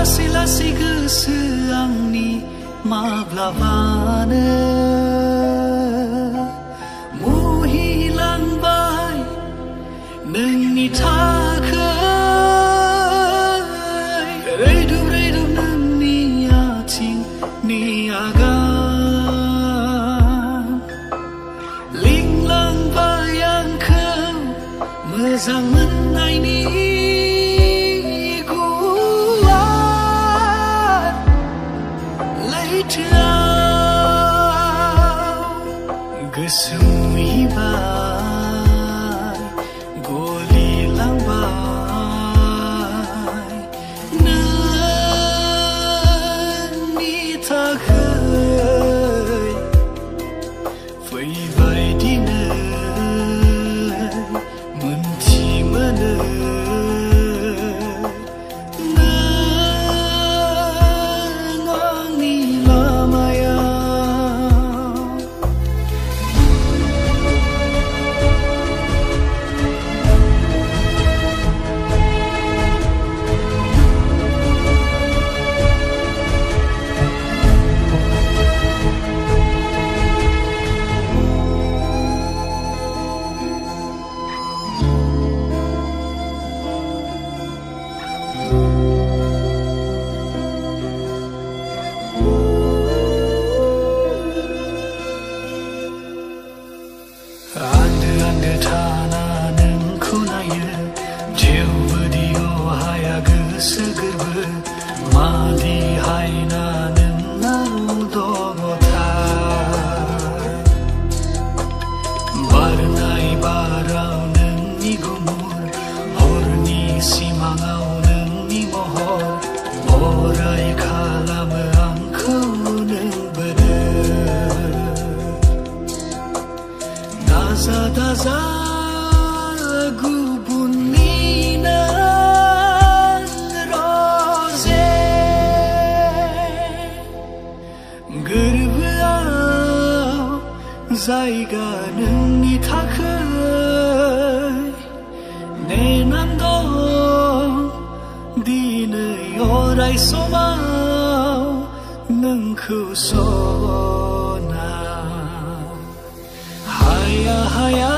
लासै लासै गोसो आंनि माब्लाबानो मुहिलांबाय नोंनि थाखाय रैदुब रैदुब नोंनि आथिंनि आगान लिंलांबाय आंखौ मोजां मोननायनि गोसो मुहिबाय गलिलांबाय नोंनि थाखाय फैबाय दिनै मोनथि मोनो आन्दो थाना नोंखौ नायो थेवबोदि हाया गोसो गोरबो मादि हायना नोंनाव दङथाय बारनाय बाराव नोंनि गुमुर हरनि सिमाङाव नोंनि महर अराय खालामो आंखौ नोंबोनो दाजा दाजा गुबुननि रजे गोरबोआव जायगा नोंनि थाखाय नेनानै दं दिनै अराय समाव नोंखौ सना हाया हाया